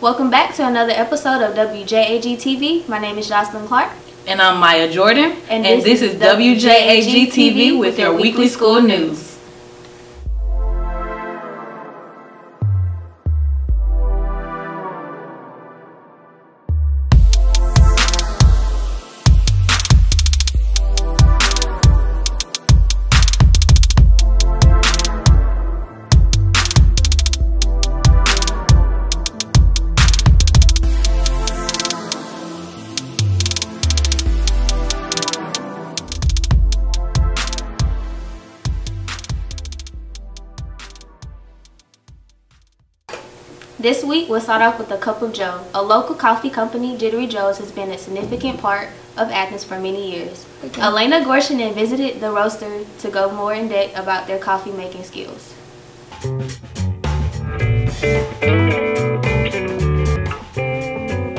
Welcome back to another episode of WJAG-TV. My name is Josalyn Clark. And I'm Maya Jordan. And this is WJAG-TV with your weekly school news. This week we'll start off with a cup of Joe. A local coffee company, Jittery Joe's, has been a significant part of Athens for many years. Okay. Elena Gorshanen visited the roaster to go more in depth about their coffee making skills.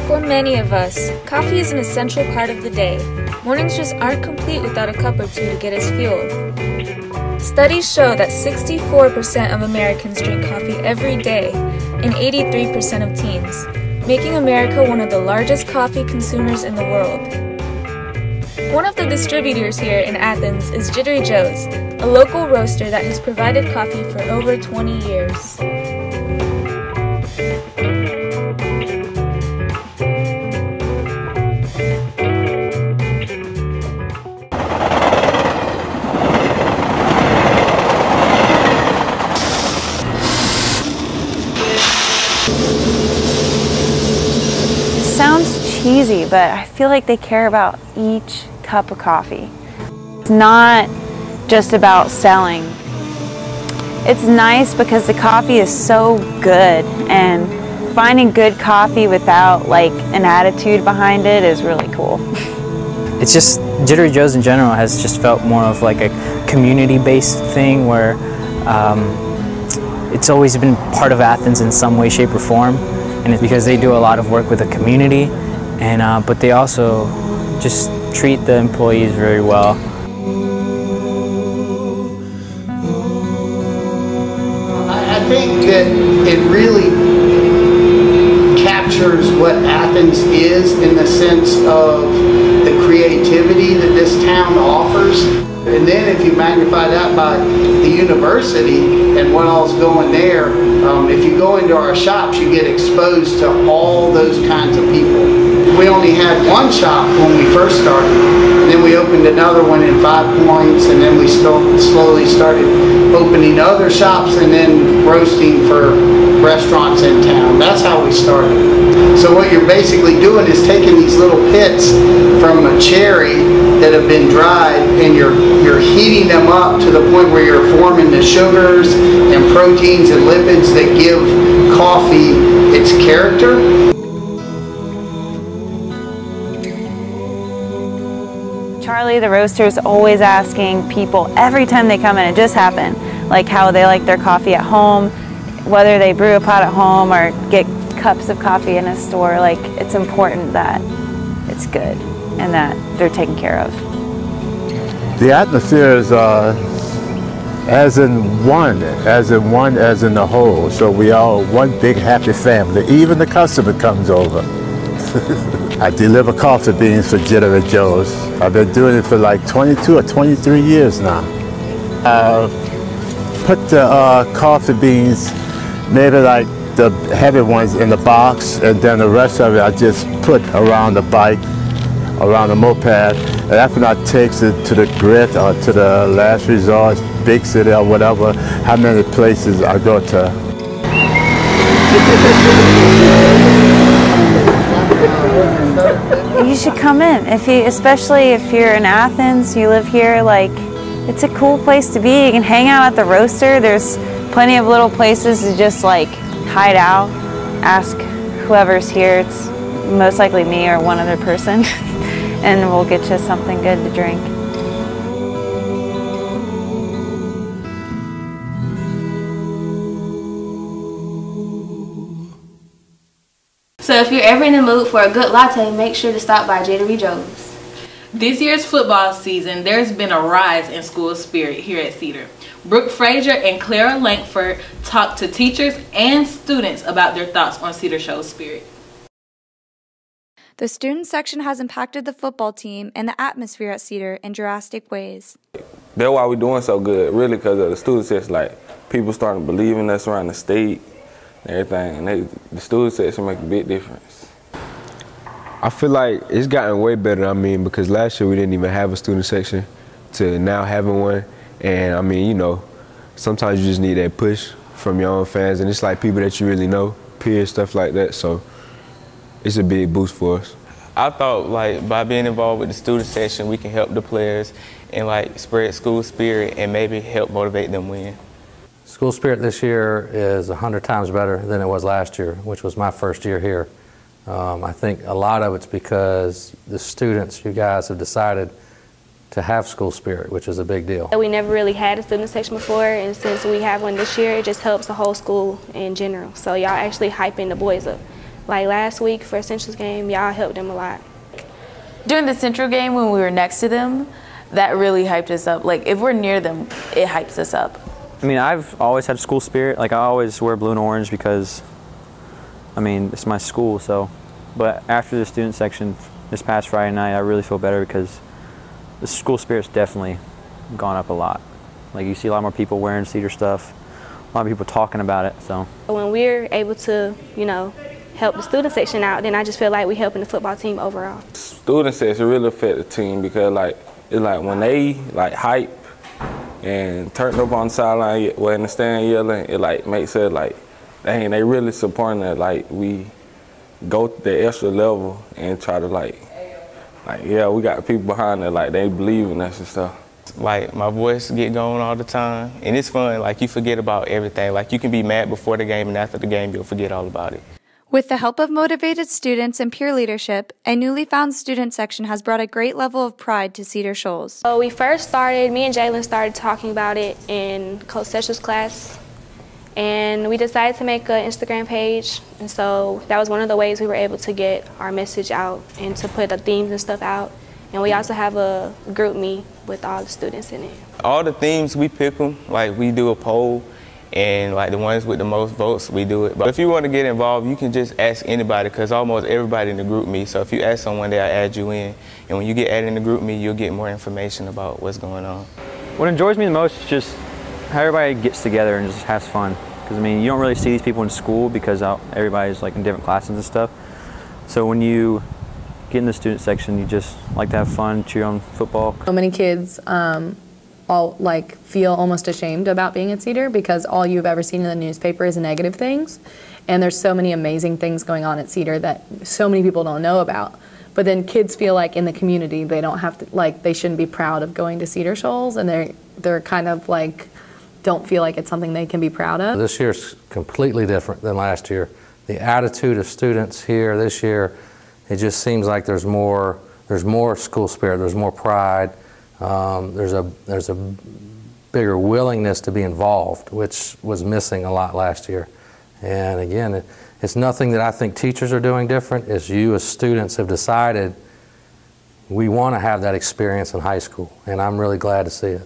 For many of us, coffee is an essential part of the day. Mornings just aren't complete without a cup or two to get us fueled. Studies show that 64% of Americans drink coffee every day, and 83% of teens, making America one of the largest coffee consumers in the world. One of the distributors here in Athens is Jittery Joe's, a local roaster that has provided coffee for over 20 years. Sounds cheesy, but I feel like they care about each cup of coffee. It's not just about selling. It's nice because the coffee is so good, and finding good coffee without like an attitude behind it is really cool. It's just, Jittery Joe's in general has just felt more of like a community-based thing where it's always been part of Athens in some way, shape, or form. And it's because they do a lot of work with the community, and but they also just treat the employees very well. I think that it really captures what Athens is in the sense of the creativity that this town offers. And then if you magnify that by the university and what all's going there, if you go into our shops, you get exposed to all those kinds of people. We only had one shop when we first started, and then we opened another one in 5 Points, and then we slowly started opening other shops and then roasting for restaurants in town. That's how we started. So what you're basically doing is taking these little pits from a cherry that have been dried, and you're heating them up to the point where you're forming the sugars and proteins and lipids that give coffee its character. Charlie, the roaster, is always asking people every time they come in, it just happened, like how they like their coffee at home, whether they brew a pot at home or get cups of coffee in a store. Like, it's important that it's good and that they're taken care of. The atmosphere is as in the whole. So we are one big happy family. Even the customer comes over. I deliver coffee beans for Jittery Joe's. I've been doing it for like 22 or 23 years now. Put the coffee beans, maybe like the heavy ones, in the box, and then the rest of it I just put around the bike, around the moped, and after I takes it to the grit or to the last resort, big city or whatever, how many places I go to. You should come in, especially if you're in Athens, you live here. Like, it's a cool place to be. You can hang out at the roaster. There's plenty of little places to just like hide out, ask whoever's here. It's most likely me or one other person, and we'll get you something good to drink. So if you're ever in the mood for a good latte, make sure to stop by Jittery Joe's. This year's football season, there's been a rise in school spirit here at Cedar. Brooke Frazier and Clara Lankford talked to teachers and students about their thoughts on Cedar Show's spirit. The student section has impacted the football team and the atmosphere at Cedar in drastic ways. That's why we're doing so good, really, because of the student section. Like, people starting to believe in us around the state and everything, and the student section make a big difference. I feel like it's gotten way better, I mean, because last year we didn't even have a student section to now having one. And I mean, you know, sometimes you just need that push from your own fans, and it's like people that you really know, peers, stuff like that. So it's a big boost for us. I thought, like, by being involved with the student section, we can help the players and, like, spread school spirit and maybe help motivate them win. School spirit this year is 100 times better than it was last year, which was my first year here. I think a lot of it's because the students, you guys, have decided to have school spirit, which is a big deal. We never really had a student section before, and since we have one this year, it just helps the whole school in general. So y'all actually hyping the boys up. Like last week for Central's game, y'all helped them a lot. During the Central game, when we were next to them, that really hyped us up. Like, if we're near them, it hypes us up. I mean, I've always had school spirit. Like, I always wear blue and orange because, I mean, it's my school, so. But after the student section this past Friday night, I really feel better because the school spirit's definitely gone up a lot. Like, you see a lot more people wearing Cedar stuff, a lot of people talking about it, so. When we're able to, you know, help the student section out, then I just feel like we're helping the football team overall. Student section really affect the team because, like, it's like when they, like, hype and turn up on the sideline, well, in the stand yelling, it, like, makes it, like, dang, they really supporting that, like, we go to the extra level and try to, like, yeah, we got people behind it, like, they believe in us and stuff. Like, my voice get going all the time, and it's fun. Like, you forget about everything. Like, you can be mad before the game, and after the game, you'll forget all about it. With the help of motivated students and peer leadership, a newly found student section has brought a great level of pride to Cedar Shoals. So we first started, me and Jalen started talking about it in Coach Sessions' class, and we decided to make an Instagram page, and so that was one of the ways we were able to get our message out and to put the themes and stuff out. And we also have a group me with all the students in it. All the themes, we pick them, like we do a poll, and like the ones with the most votes, we do it. But if you want to get involved, you can just ask anybody, because almost everybody in the group me. So if you ask someone, they'll add you in, and when you get added in the group me, you'll get more information about what's going on. What enjoys me the most is just how everybody gets together and just has fun. Because I mean, you don't really see these people in school because everybody's like in different classes and stuff. So when you get in the student section, you just like to have fun, cheer on football. So many kids all like feel almost ashamed about being at Cedar because all you've ever seen in the newspaper is negative things, and there's so many amazing things going on at Cedar that so many people don't know about. But then kids feel like in the community they don't have to, like, they shouldn't be proud of going to Cedar Shoals, and they're kind of like don't feel like it's something they can be proud of. This year's completely different than last year. The attitude of students here this year, it just seems like there's more school spirit, there's more pride. There's a bigger willingness to be involved, which was missing a lot last year. And again, it's nothing that I think teachers are doing different. It's you as students have decided we want to have that experience in high school, and I'm really glad to see it.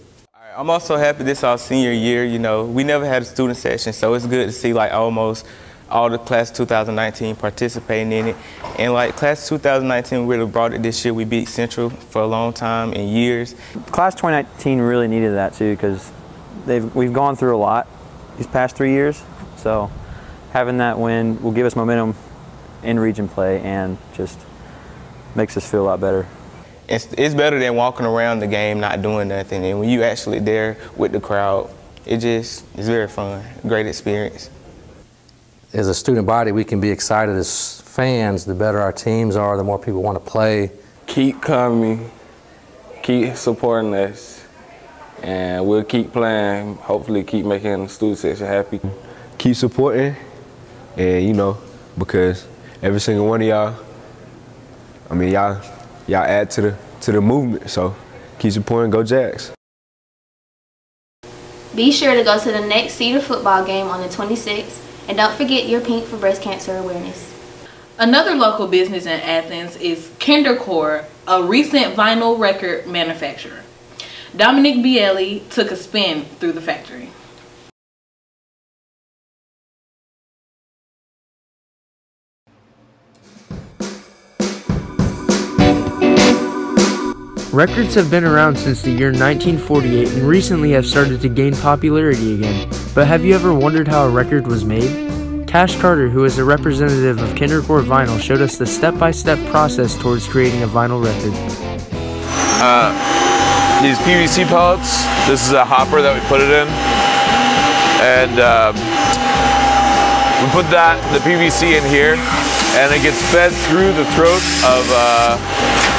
I'm also happy this is our senior year. You know, we never had a student session, so it's good to see like almost all the class 2019 participating in it. And like class 2019 really brought it this year. We beat Central for a long time in years. Class 2019 really needed that too, because we've gone through a lot these past 3 years. So having that win will give us momentum in region play and just makes us feel a lot better. It's better than walking around the game not doing nothing. And when you actually there with the crowd, it's very fun, great experience. As a student body, we can be excited as fans. The better our teams are, the more people want to play. Keep coming, keep supporting us, and we'll keep playing, hopefully keep making the student section happy. Keep supporting, and you know, because every single one of y'all, I mean, y'all add to the movement, so keep supporting, go Jags. Be sure to go to the next Cedar football game on the 26th. And don't forget your pink for breast cancer awareness. Another local business in Athens is Kindercore, a recent vinyl record manufacturer. Dominic Bielli took a spin through the factory. Records have been around since the year 1948 and recently have started to gain popularity again. But have you ever wondered how a record was made? Cash Carter, who is a representative of Kindercore Vinyl, showed us the step-by-step process towards creating a vinyl record. These PVC pellets, this is a hopper that we put it in. And we put the PVC in here, and it gets fed through the throat of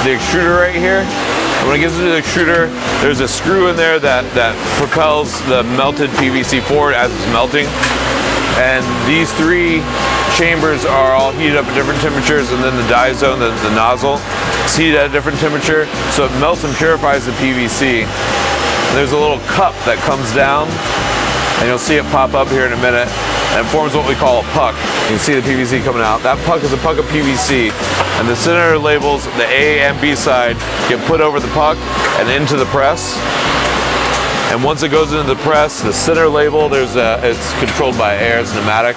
the extruder right here. And when it gets to the extruder, there's a screw in there that propels the melted PVC forward as it's melting. And these three chambers are all heated up at different temperatures, and then the dye zone, the nozzle, is heated at a different temperature, so it melts and purifies the PVC. And there's a little cup that comes down, and you'll see it pop up here in a minute, and it forms what we call a puck. You can see the PVC coming out. That puck is a puck of PVC, and the center labels, the A and B side, get put over the puck and into the press. And once it goes into the press, the center label, it's controlled by air, it's pneumatic.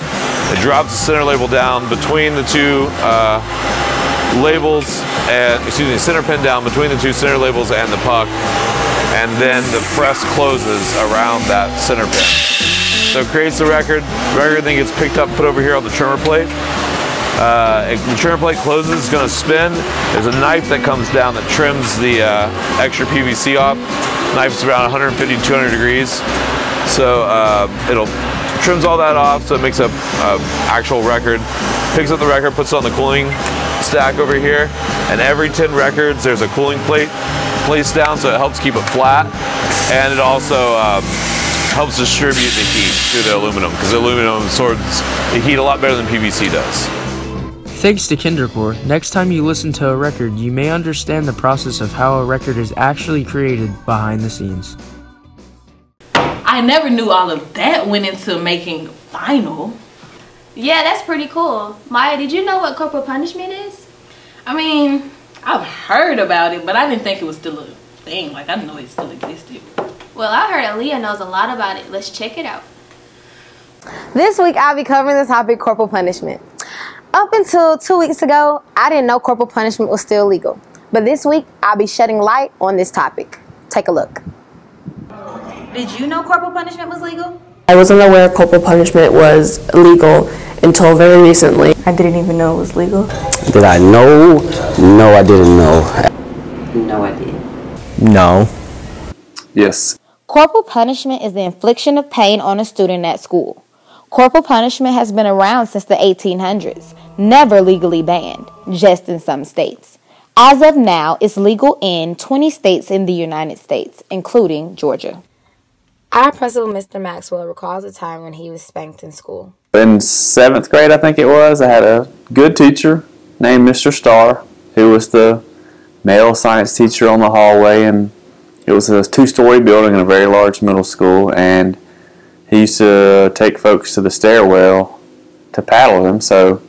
It drops the center label down between the two labels, center pin down between the two center labels and the puck. And then the press closes around that center pin. So it creates the record. The record then gets picked up, put over here on the trimmer plate. The trimmer plate closes, it's going to spin. There's a knife that comes down that trims the extra PVC off. Knife's around 150 to 200 degrees. So it'll trims all that off, so it makes a actual record. Picks up the record, puts it on the cooling stack over here. And every 10 records, there's a cooling plate placed down, so it helps keep it flat. And it also helps distribute the heat through the aluminum, because the aluminum absorbs the heat a lot better than PVC does. Thanks to Kindercore, next time you listen to a record, you may understand the process of how a record is actually created behind the scenes. I never knew all of that went into making vinyl. Yeah, that's pretty cool. Maya, did you know what corporal punishment is? I mean, I've heard about it, but I didn't think it was still a thing. Like, I didn't know it still existed. Well, I heard Aaliyah knows a lot about it. Let's check it out. This week, I'll be covering the topic corporal punishment. Up until 2 weeks ago, I didn't know corporal punishment was still legal. But this week, I'll be shedding light on this topic. Take a look. Did you know corporal punishment was legal? I wasn't aware corporal punishment was legal until very recently. I didn't even know it was legal. Did I know? No, I didn't know. No, I did. No. Yes. Corporal punishment is the infliction of pain on a student at school. Corporal punishment has been around since the 1800s, never legally banned, just in some states. As of now, it's legal in 20 states in the United States, including Georgia. Our principal, Mr. Maxwell, recalls a time when he was spanked in school. In 7th grade, I think it was, I had a good teacher named Mr. Starr, who was the male science teacher on the hallway, and it was a 2-story building in a very large middle school, and he used to take folks to the stairwell to paddle them, so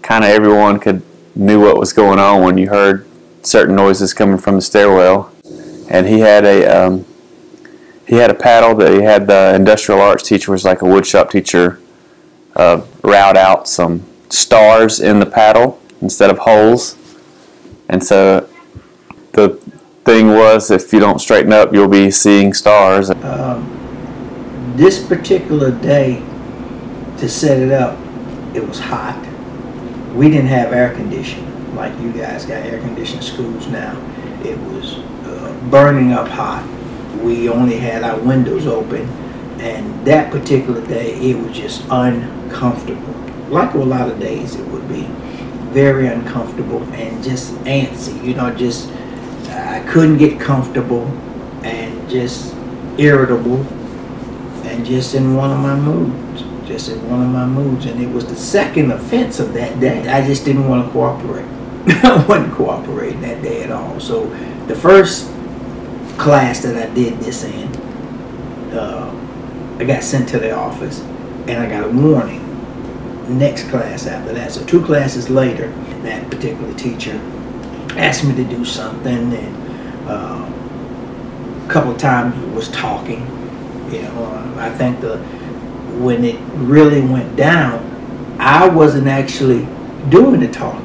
kind of everyone knew what was going on when you heard certain noises coming from the stairwell. And he had a paddle that he had the industrial arts teacher, was like a woodshop teacher, route out some stars in the paddle instead of holes. And so the thing was, if you don't straighten up, you'll be seeing stars. This particular day, to set it up, it was hot. We didn't have air conditioning like you guys got air conditioned schools now. It was burning up hot. We only had our windows open, and that particular day it was just uncomfortable. Like a lot of days it would be. Very uncomfortable and just antsy, you know, just I couldn't get comfortable and just irritable and just in one of my moods. And it was the second offense of that day. I just didn't want to cooperate. I wasn't cooperating that day at all. So the first class that I did this in, I got sent to the office and I got a warning. next class after that. So 2 classes later, that particular teacher asked me to do something, and a couple of times was talking. You know, I think when it really went down, I wasn't actually doing the talking.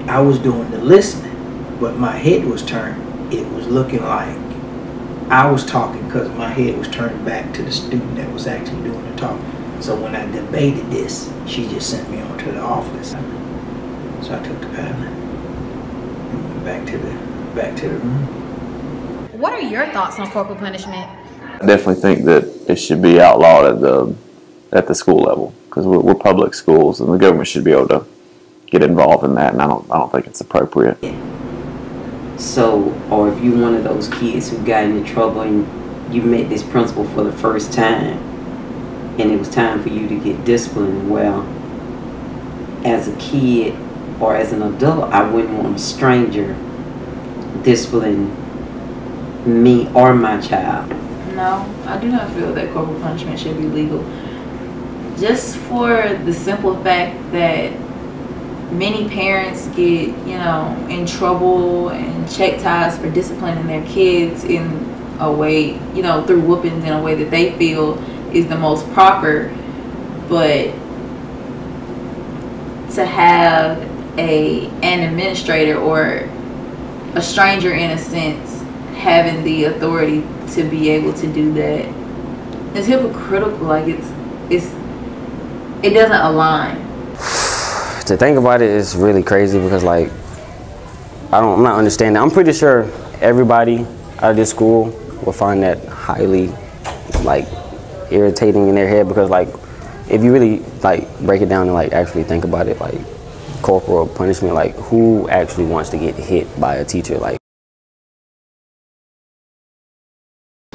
I was doing the listening, but my head was turned. It was looking like I was talking because my head was turned back to the student that was actually doing the talking. So when I debated this, she just sent me on to the office. So I took the pen and went back to the room. What are your thoughts on corporal punishment? I definitely think that it should be outlawed at the school level, because we're public schools and the government should be able to get involved in that, and I don't think it's appropriate. So, or if you're one of those kids who got into trouble and you met this principal for the first time and it was time for you to get disciplined, well, as a kid or as an adult, I wouldn't want a stranger disciplining me or my child. No, I do not feel that corporal punishment should be legal. Just for the simple fact that many parents get, you know, in trouble and check ties for disciplining their kids in a way, you know, through whoopings in a way that they feel is the most proper. But to have an administrator or a stranger, in a sense, having the authority to be able to do that is hypocritical. Like it doesn't align. To think about it is really crazy, because like I'm not understanding. I'm pretty sure everybody out of this school will find that highly like irritating in their head, because like if you really like break it down and like actually think about it, like corporal punishment, like who actually wants to get hit by a teacher? Like,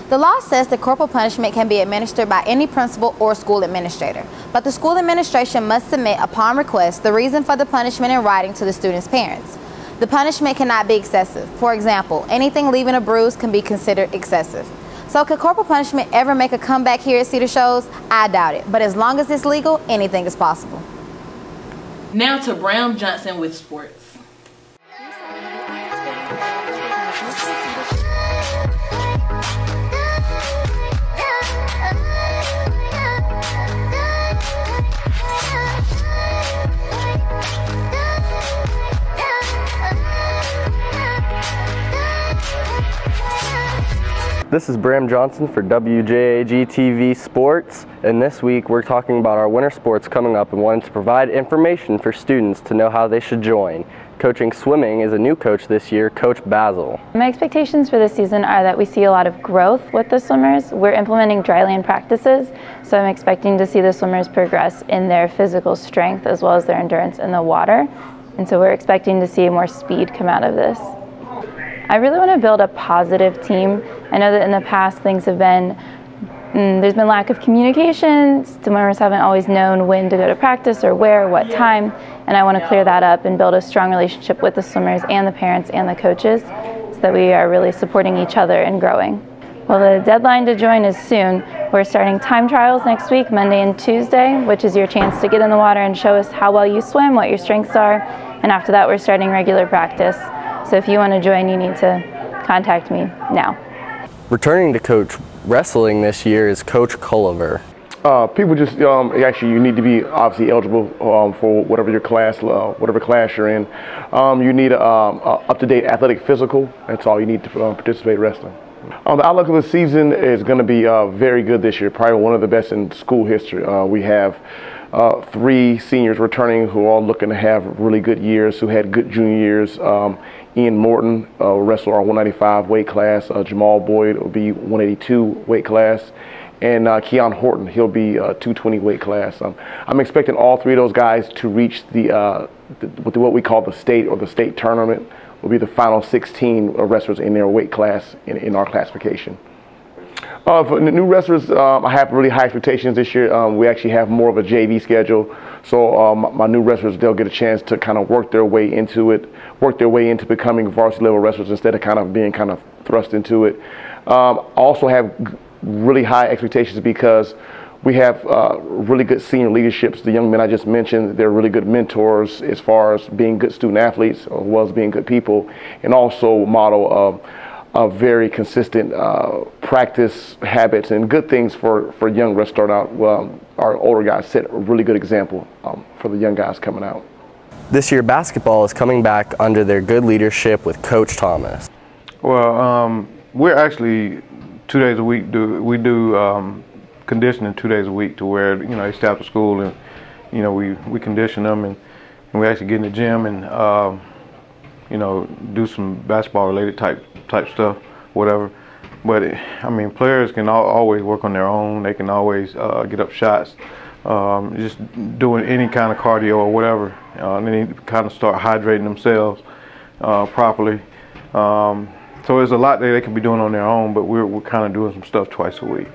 the law says that corporal punishment can be administered by any principal or school administrator, but the school administration must submit upon request the reason for the punishment in writing to the student's parents. The punishment cannot be excessive. For example, anything leaving a bruise can be considered excessive. So could corporal punishment ever make a comeback here at Cedar Shows? I doubt it, but as long as it's legal, anything is possible. Now to Brown Johnson with sports. This is Bram Johnson for WJAG-TV Sports, and this week we're talking about our winter sports coming up and wanting to provide information for students to know how they should join. Coaching swimming is a new coach this year, Coach Basil. My expectations for this season are that we see a lot of growth with the swimmers. We're implementing dryland practices, so I'm expecting to see the swimmers progress in their physical strength as well as their endurance in the water, and so we're expecting to see more speed come out of this. I really want to build a positive team. I know that in the past things have been, there's been lack of communication. Swimmers haven't always known when to go to practice or where, what time, and I want to clear that up and build a strong relationship with the swimmers and the parents and the coaches so that we are really supporting each other and growing. Well, the deadline to join is soon. We're starting time trials next week, Monday and Tuesday, which is your chance to get in the water and show us how well you swim, what your strengths are, and after that we're starting regular practice. So if you want to join, you need to contact me now. Returning to coach wrestling this year is Coach Culliver. People just actually, you need to be obviously eligible for whatever your class, whatever class you're in. You need a up-to-date athletic physical. That's all you need to participate in wrestling. The outlook of the season is going to be very good this year. Probably one of the best in school history. We have 3 seniors returning who are all looking to have really good years, who had good junior years. Ian Morton will wrestle our 195 weight class. Jamal Boyd will be 182 weight class. And Keon Horton, he'll be 220 weight class. I'm expecting all 3 of those guys to reach what we call the state tournament. Will be the final 16 wrestlers in their weight class in our classification. For the new wrestlers, I have really high expectations this year. We actually have more of a JV schedule, so my new wrestlers, they'll get a chance to kind of work their way into it, work their way into becoming varsity level wrestlers instead of kind of being kind of thrust into it. I also have really high expectations because We have really good senior leaderships. The young men I just mentioned, they're really good mentors as far as being good student athletes as well as being good people, and also model of very consistent practice habits and good things for young guys start out. Our older guys set a really good example for the young guys coming out. This year, basketball is coming back under their good leadership with Coach Thomas. Well, we're actually 2 days a week. We do conditioning 2 days a week, to where they stay after school and we condition them, and we actually get in the gym and do some basketball related type stuff, whatever. But I mean, players can always work on their own. They can always get up shots, just doing any kind of cardio or whatever. And they kind of start hydrating themselves properly. So there's a lot that they can be doing on their own, but we're kind of doing some stuff twice a week.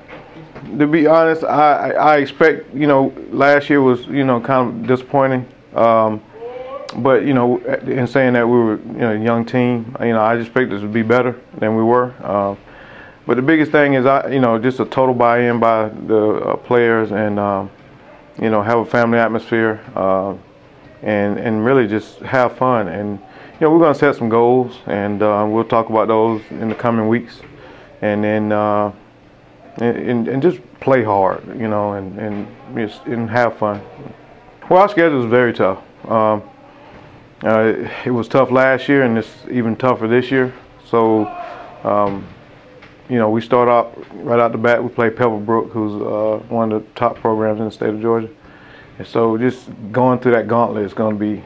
To be honest, I expect, last year was, kind of disappointing. But, in saying that we were, a young team, I expected us to be better than we were. But the biggest thing is, just a total buy-in by the players, and, have a family atmosphere, and really just have fun. And, we're going to set some goals, and we'll talk about those in the coming weeks. And then, and just play hard, and have fun. Well, our schedule is very tough. It was tough last year, and it's even tougher this year. So, we start out right out the bat. We play Pebblebrook, who's one of the top programs in the state of Georgia. And so just going through that gauntlet is going to be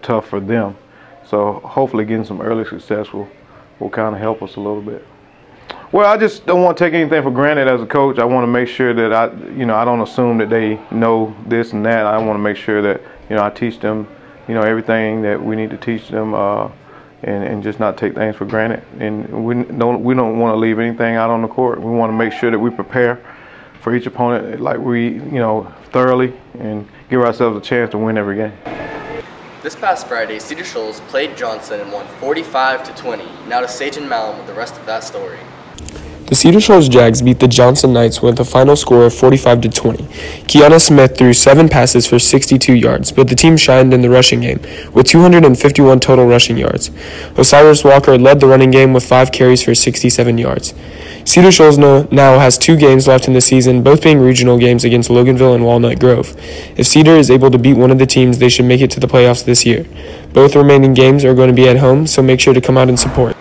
tough for them. So hopefully getting some early success will kind of help us a little bit. Well, I just don't want to take anything for granted as a coach. I want to make sure that I don't assume that they know this and that. I want to make sure that, I teach them, everything that we need to teach them, and just not take things for granted. And we don't want to leave anything out on the court. We want to make sure that we prepare for each opponent like we, thoroughly, and give ourselves a chance to win every game. This past Friday, Cedar Shoals played Johnson and won 45-20. Now to Sage and Malum with the rest of that story. The Cedar Shoals Jags beat the Johnson Knights with a final score of 45-20. Kiana Smith threw 7 passes for 62 yards, but the team shined in the rushing game with 251 total rushing yards. Osiris Walker led the running game with 5 carries for 67 yards. Cedar Shoals now has 2 games left in the season, both being regional games against Loganville and Walnut Grove. If Cedar is able to beat one of the teams, they should make it to the playoffs this year. Both remaining games are going to be at home, so make sure to come out and support.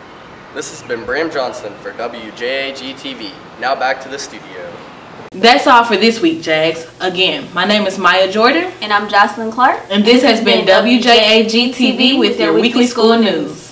This has been Bram Johnson for WJAG-TV. Now back to the studio. That's all for this week, Jags. Again, my name is Maya Jordan. And I'm Josalyn Clark. And this has been WJAG-TV with your weekly school news.